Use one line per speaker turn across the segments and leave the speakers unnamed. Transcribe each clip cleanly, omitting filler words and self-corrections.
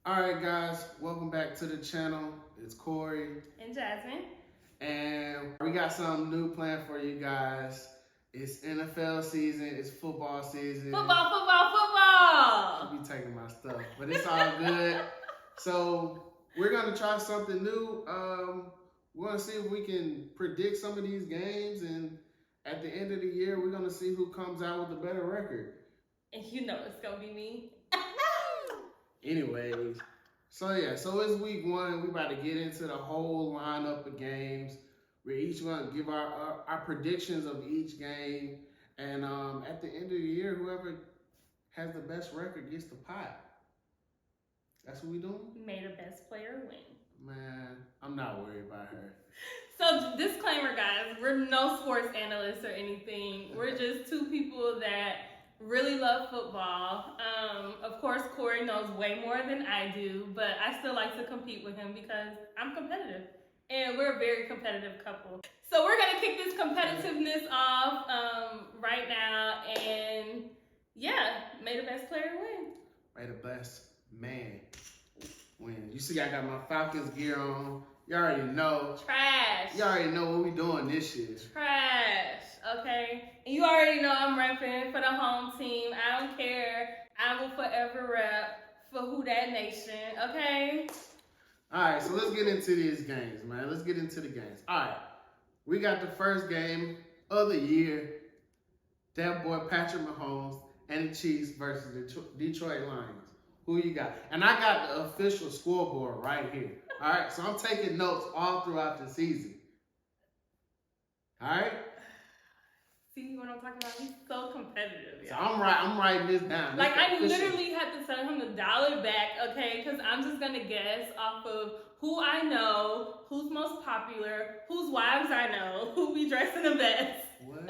All right, guys, welcome back to the channel. It's Corey
and Jasmine.
And we got something new planned for you guys. It's NFL season, it's football season.
Football, football, football!
I be taking my stuff, but it's all good. So we're gonna try something new. We're gonna see if we can predict some of these games, and at the end of the year, we're gonna see who comes out with a better record.
And you know it's gonna be me.
Anyways, so it's week one. We about to get into the whole lineup of games. We're each gonna give our predictions of each game, and at the end of the year, whoever has the best record gets the pot. That's what we doing?
May the best player win.
Man, I'm not worried about her.
So disclaimer, guys, we're no sports analysts or anything. We're just two people that really love football. Of course, Corey knows way more than I do, but I still like to compete with him because I'm competitive. And we're a very competitive couple. So we're going to kick this competitiveness off right now. And yeah, may the best player win.
May the best man win. You see, I got my Falcons gear on. You already know.
Trash.
You already know what we doing this year.
Trash. Okay? And you already know I'm repping for the home team. I don't care. I will forever rep for Who Dat Nation. Okay?
All right, so let's get into these games, man. Let's get into the games. All right, we got the first game of the year. That boy Patrick Mahomes and the Chiefs versus the Detroit Lions. Who you got? And I got the official scoreboard right here. All right, so I'm taking notes all throughout the season. All right?
See what I'm talking about? He's so competitive.
So I'm writing this down.
Like, I literally had to tell him to dial it back, okay? Because I'm just going to guess off of who I know, who's most popular, whose wives I know, who be dressing the best.
What?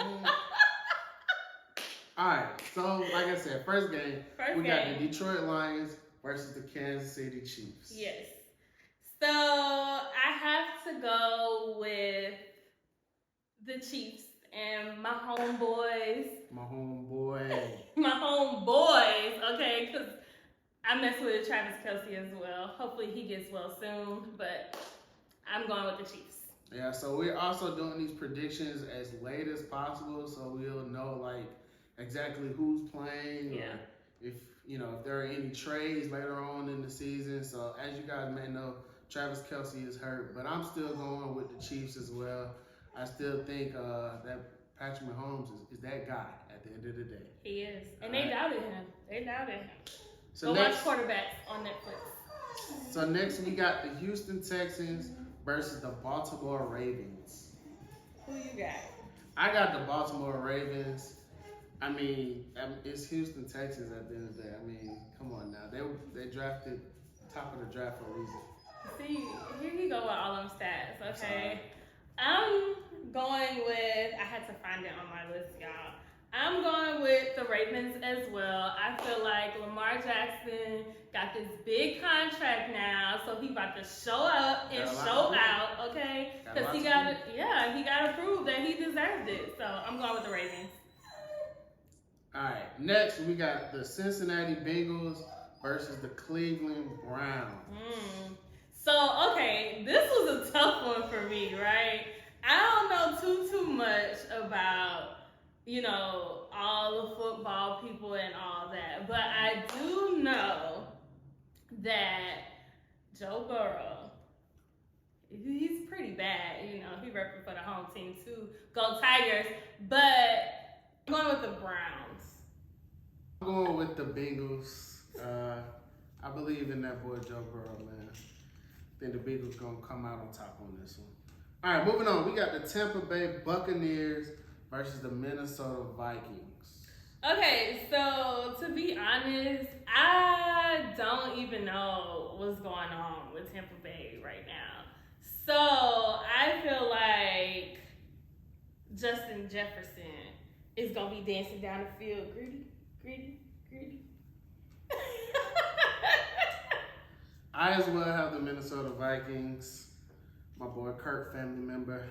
All right, so like I said, first game, we got the Detroit Lions versus the Kansas City Chiefs.
Yes. So I have to go with the Chiefs and my homeboys.
My homeboy.
My homeboys, okay? Because I mess with Travis Kelce as well. Hopefully he gets well soon, but I'm going with the Chiefs.
Yeah, so we're also doing these predictions as late as possible, so we'll know like exactly who's playing.
Yeah.
Or if there are any trades later on in the season. So as you guys may know, Travis Kelce is hurt, but I'm still going with the Chiefs as well. I still think that Patrick Mahomes is that guy at the end of the day.
He is. And they doubted him. They doubted him.
So
go watch Quarterbacks on Netflix.
So next we got the Houston Texans versus the Baltimore Ravens.
Who you got?
I got the Baltimore Ravens. I mean, it's Houston Texans at the end of the day. I mean, come on now. They drafted top of the draft for a reason.
See, here you go with all them stats, okay? I'm going with, I had to find it on my list, y'all. I'm going with the Ravens as well. I feel like Lamar Jackson got this big contract now, so he about to show up and show out, okay? Because he got to prove that he deserved it. So I'm going with the Ravens.
All right, next we got the Cincinnati Bengals versus the Cleveland Browns.
So, okay, this was a tough one for me, right? I don't know too much about, all the football people and all that. But I do know that Joe Burrow, he's pretty bad. He repping for the home team too. Go Tigers. But I'm going with the Browns.
I'm going with the Bengals. I believe in that boy Joe Burrow, man. I think the Bengals going to come out on top on this one. All right, moving on. We got the Tampa Bay Buccaneers versus the Minnesota Vikings.
Okay, so to be honest, I don't even know what's going on with Tampa Bay right now. So I feel like Justin Jefferson is going to be dancing down the field. Greedy.
I as well have the Minnesota Vikings. My boy Kirk, family member.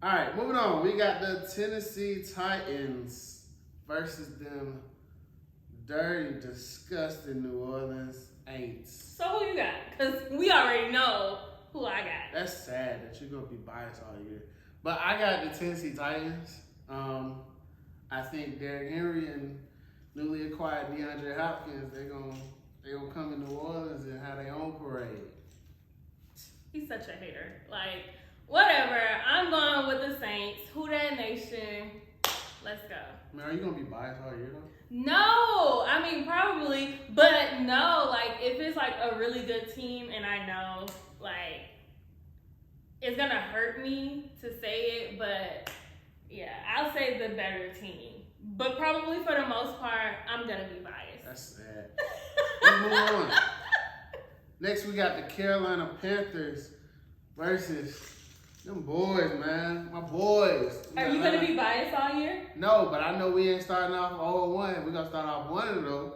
All right, moving on. We got the Tennessee Titans versus them dirty, disgusting New Orleans Aints.
So who you got? Because we already know who I got.
That's sad that you're gonna be biased all year. But I got the Tennessee Titans. I think Derrick Henry and newly acquired DeAndre Hopkins, they gonna come in New Orleans and have their own parade.
He's such a hater. Like, whatever. I'm going with the Saints. Who that nation? Let's go.
Man, are you gonna be biased all year though?
No, I mean probably, but no. Like, if it's like a really good team, and I know like it's gonna hurt me to say it, but yeah, I'll say the better team. But probably for the most part, I'm gonna be biased.
That's sad. Let's move on. Next, we got the Carolina Panthers versus them boys, man. My boys.
Are you gonna be biased all year?
No, but I know we ain't starting off 0-1. We're gonna start off 1-0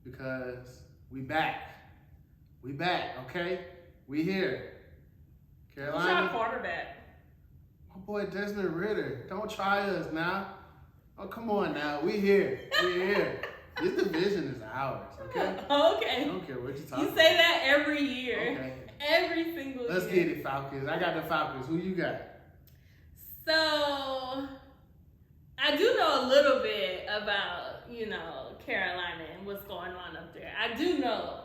because we back. We back, okay? We here.
Who's our
Carolina.
quarterback?
My boy Desmond Ritter. Don't try us now. Oh, come on now. We here. We here. This division is ours, okay? I
Okay.
don't care what you're talking
You say that every year.
Okay.
Every single
Let's
year.
get it, Falcons. I got the Falcons. Who you got?
So, I do know a little bit about, Carolina and what's going on up there. I do know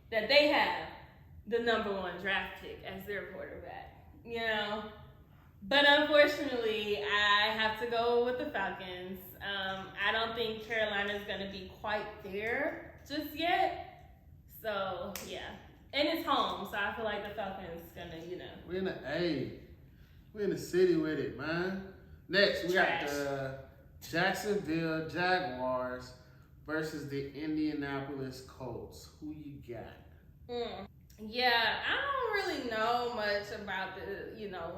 that they have the number 1 draft pick as their quarterback, But unfortunately, I have to go with the Falcons. I don't think Carolina's going to be quite there just yet. So, yeah. And it's home, so I feel like the Falcons going to,
We're in the A. We're in the city with it, man. Next, we got the Jacksonville Jaguars versus the Indianapolis Colts. Who you got?
Yeah, I don't really know much about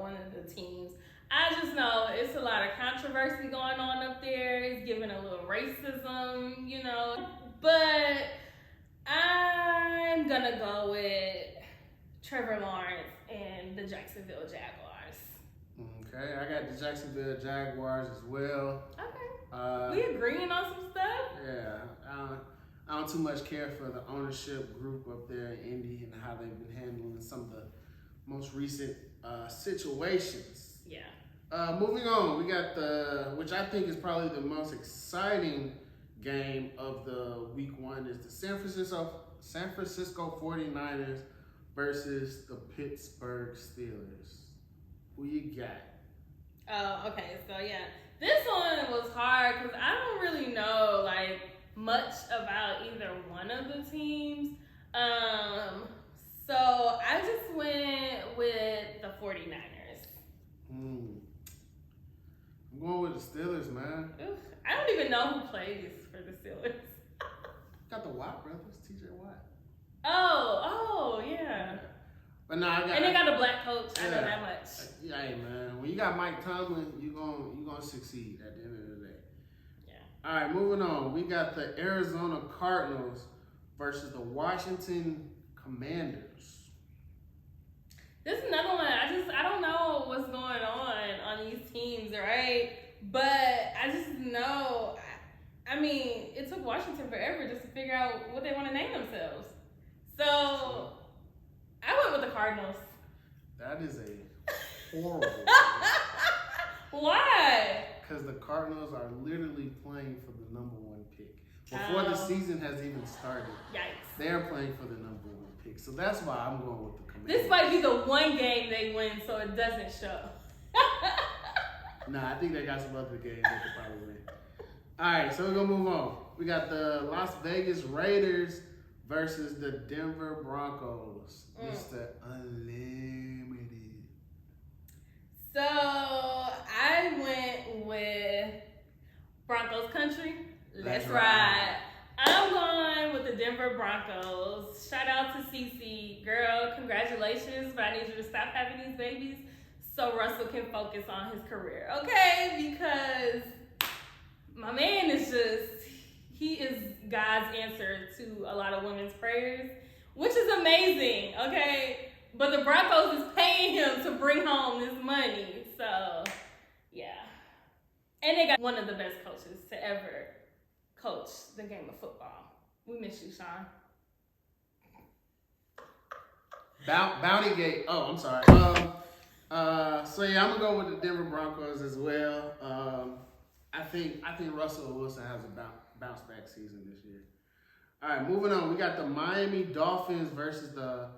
one of the teams. I just know it's a lot of controversy going on up there. It's giving a little racism, But I'm gonna go with Trevor Lawrence and the Jacksonville Jaguars.
Okay, I got the Jacksonville Jaguars as well.
Okay. We agreeing on some stuff?
Yeah, I don't too much care for the ownership group up there in Indy and how they've been handling some of the most recent situations.
Yeah.
Moving on, we got which I think is probably the most exciting game of the week 1 is the San Francisco 49ers versus the Pittsburgh Steelers. Who you got?
Oh, okay. So yeah, this one was hard because I don't really know much about either one of the teams. So I just went with the 49ers.
I'm going with the Steelers, man.
Oof, I don't even know who plays for the Steelers.
Got the Watt brothers, TJ Watt.
Oh, yeah.
But no,
And they got a black coach. I know that much.
Yeah, hey, man. When you got Mike Tomlin, you gonna succeed at the end of the day.
Yeah.
All right, moving on. We got the Arizona Cardinals versus the Washington Commanders.
This is another one. I don't know what's going on these teams, right? But I just know, I mean, it took Washington forever just to figure out what they want to name themselves. So I went with the Cardinals.
That is a horrible
Why?
because the Cardinals are literally playing for the number 1 pick. Before the season has even started,
Yikes.
they're playing for the number 1 pick. So that's why I'm going with the Commanders.
This might be the one game they win, so it doesn't show.
Nah, I think they got some other games they could probably win. All right, so we're going to move on. We got the Las Vegas Raiders versus the Denver Broncos. Mr. Unlimited.
So I went with Broncos Country. Let's ride. I'm going with the Denver Broncos. Shout out to Cece. Girl, congratulations, but I need you to stop having these babies so Russell can focus on his career, okay? Because my man is he is God's answer to a lot of women's prayers, which is amazing, okay? But the Broncos is paying him to bring home this money, so yeah. And they got one of the best coaches to ever coach the game of football. We miss you, Sean.
Bounty Gate. Oh, I'm sorry. So yeah, I'm gonna go with the Denver Broncos as well. I think Russell Wilson has a bounce back season this year. All right, moving on. We got the Miami Dolphins versus the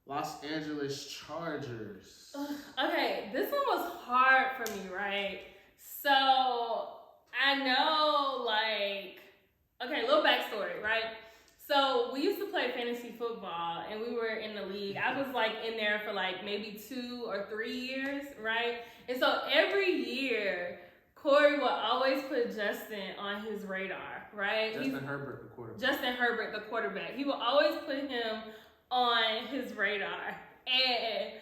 Los Angeles Chargers.
Okay, this one was hard for me, right? So I know, like, okay, little backstory, right? So we used to play fantasy football, and we were in the league. I was like in there for like maybe 2 or 3 years, right? And so every year, Corey would always put Justin on his radar, right?
Justin Herbert, the quarterback.
Justin Herbert, the quarterback. He would always put him on his radar. And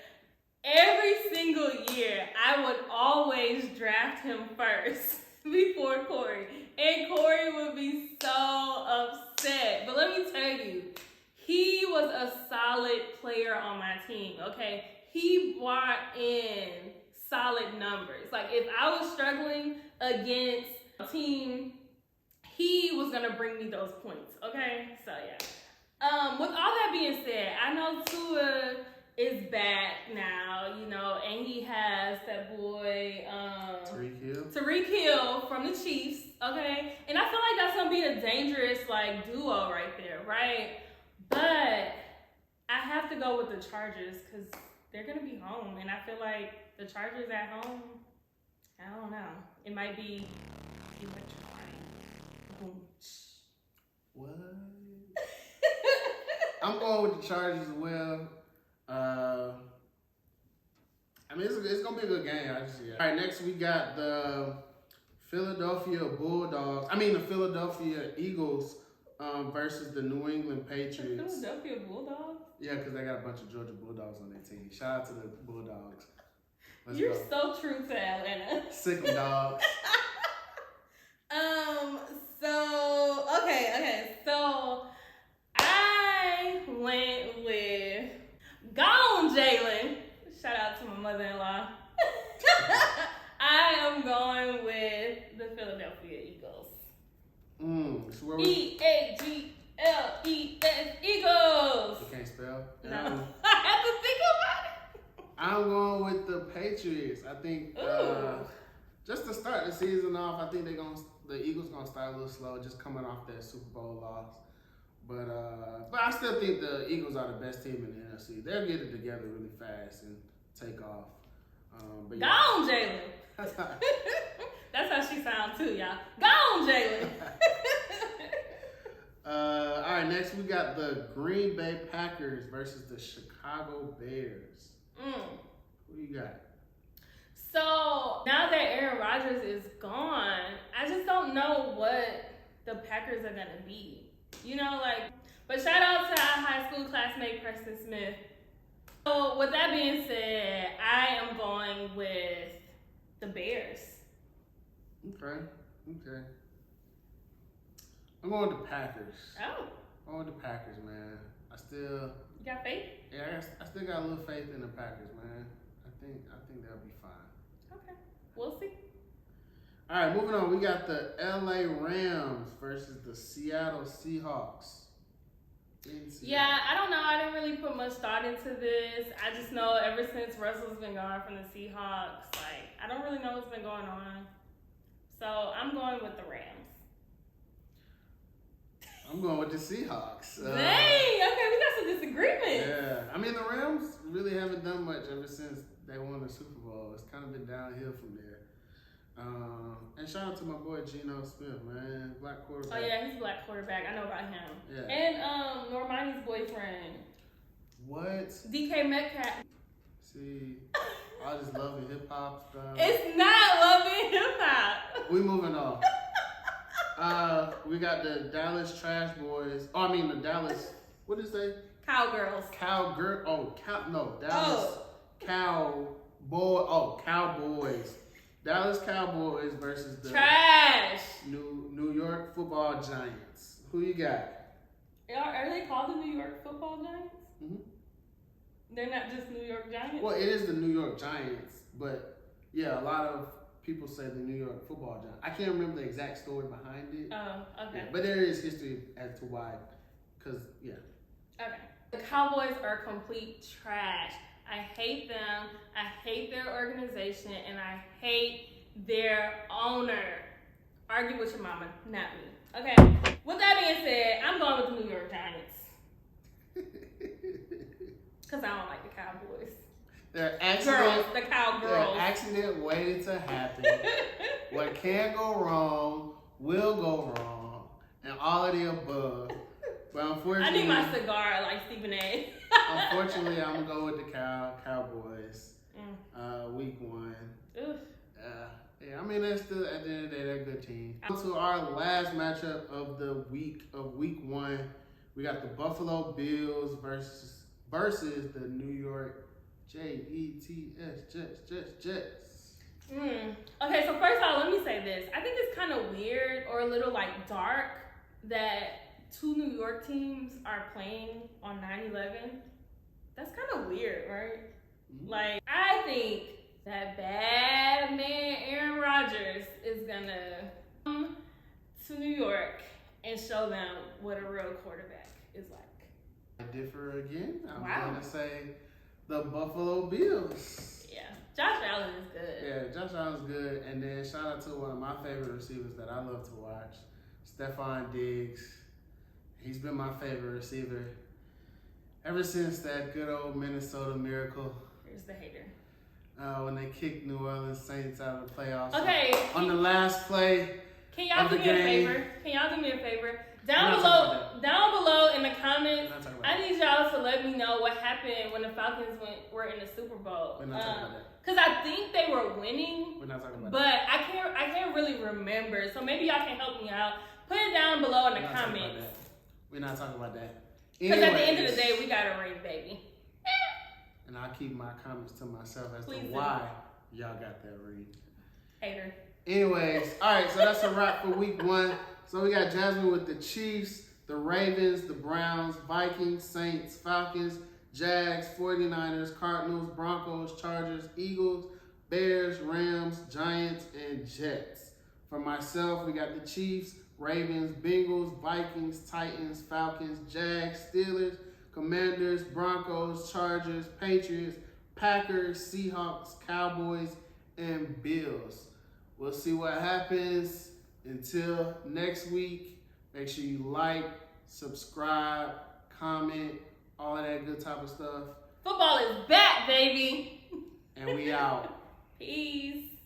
every single year, I would always draft him first before Corey. And Corey would be so upset. But let me tell you, he was a solid player on my team, okay? He brought in solid numbers. Like, if I was struggling against a team, he was going to bring me those points, okay? So, yeah. With all that being said, I know Tua is back now, you know, and he has that boy, Tyreek Hill from the Chiefs, okay? And I feel like that's going to be a dangerous, like, duo right there, right? But I have to go with the Chargers because they're going to be home, and I feel like the Chargers at home, I don't know. It might be electrifying. Boom.
What? I'm going with the Chargers as well. I mean, it's going to be a good game. All right, next we got the Philadelphia Eagles versus the New England Patriots.
The Philadelphia Bulldogs?
Yeah, because they got a bunch of Georgia Bulldogs on their team. Shout out to the Bulldogs.
You're so true to Atlanta.
Sick 'em dogs.
So I went with Gone Jalen. Shout out to my mother-in-law. I am going with the Philadelphia Eagles.
So
EAGLES Eagles.
You can't spell?
No. I have to think about it.
I'm going with the Patriots. I think just to start the season off, I think the Eagles gonna start a little slow, just coming off that Super Bowl loss. But I still think the Eagles are the best team in the NFC. They'll get it together really fast and take off. But yeah.
Gone Jalen. That's how she sounds too, y'all. Gone Jalen.
All right, next we got the Green Bay Packers versus the Chicago Bears. Who you got?
So now that Aaron Rodgers is gone, I just don't know what the Packers are gonna be. You know, like, but shout out to our high school classmate Preston Smith. So with that being said, I am going with the Bears.
Okay. I'm going with the Packers.
Oh.
I'm going with the Packers, man.
You got faith?
Yeah, I still got a little faith in the Packers, man. I think they'll be fine.
Okay. We'll see.
All right, moving on. We got the LA Rams versus the Seattle Seahawks.
Yeah, I don't know. I didn't really put much thought into this. I just know ever since Russell's been gone from the Seahawks, like, I don't really know what's been going on. So I'm going with the Rams.
I'm going with the Seahawks.
Dang, okay, we got some disagreements.
Yeah, I mean, the Rams really haven't done much ever since they won the Super Bowl. It's kind of been downhill from there. And shout out to my boy Geno Smith, man. Black quarterback.
Oh, yeah, he's a black quarterback. I know about him.
Yeah.
And Normani's boyfriend.
What?
DK Metcalf.
See, I just loving hip-hop stuff.
It's not loving hip-hop.
We moving on. We got the Dallas Trash Boys. Oh, I mean the Dallas. What did it say?
Cowgirls.
Dallas Cowboys. Dallas Cowboys versus the
Trash.
New York Football Giants. Who you got?
Are they called the New York Football Giants?
Mm-hmm.
They're not just New York Giants?
Well, it is the New York Giants, but yeah, a lot of people say the New York Football Giants. I can't remember the exact story behind it.
Oh, okay.
Yeah, but there is history as to why. Because, yeah.
Okay. The Cowboys are complete trash. I hate them. I hate their organization, and I hate their owner. Argue with your mama, not me. Okay. With that being said, I'm going with the New York Giants. Because I don't like the Cowboys.
Their
The Cowgirls.
Their accident waited to happen. What can go wrong will go wrong, and all of the above. But unfortunately,
I need my cigar like Stephen A.
Unfortunately, I'm gonna go with the Cowboys. Week 1.
Oof.
Yeah, I mean, they're still, at the end of the day, they're a good team. To our last matchup of week 1, we got the Buffalo Bills versus the New York Jets.
Okay, so first of all, let me say this. I think it's kind of weird or a little like dark that 2 New York teams are playing on 9/11. That's kind of weird, right?
Mm-hmm.
Like, I think that bad man Aaron Rodgers is gonna come to New York and show them what a real quarterback is like.
I differ again. I'm
Wow.
gonna say the Buffalo Bills.
Yeah, Josh Allen is good.
Yeah, Josh Allen's good. And then shout out to one of my favorite receivers that I love to watch, Stephon Diggs. He's been my favorite receiver ever since that good old Minnesota Miracle.
Here's the hater.
When they kicked New Orleans Saints out of the playoffs.
Okay.
On the last play.
Can y'all do me a favor? Down below in the comments, I need y'all to let me know what happened when the Falcons were in the Super Bowl.
We're not talking about that.
Because I think they were winning.
We're not talking about
but
that.
I can't really remember. So maybe y'all can help me out. Put it down below in the comments.
We're not talking about that.
Because at the end of the day, we got a ring, baby.
And I'll keep my comments to myself as
Please
to
do.
why y'all got that ring.
Hater.
Anyways, all right, so that's a wrap for week 1. So we got Jasmine with the Chiefs, the Ravens, the Browns, Vikings, Saints, Falcons, Jags, 49ers, Cardinals, Broncos, Chargers, Eagles, Bears, Rams, Giants, and Jets. For myself, we got the Chiefs, Ravens, Bengals, Vikings, Titans, Falcons, Jags, Steelers, Commanders, Broncos, Chargers, Patriots, Packers, Seahawks, Cowboys, and Bills. We'll see what happens. Until next week, make sure you like, subscribe, comment, all of that good type of stuff.
Football is back, baby.
And we out.
Peace.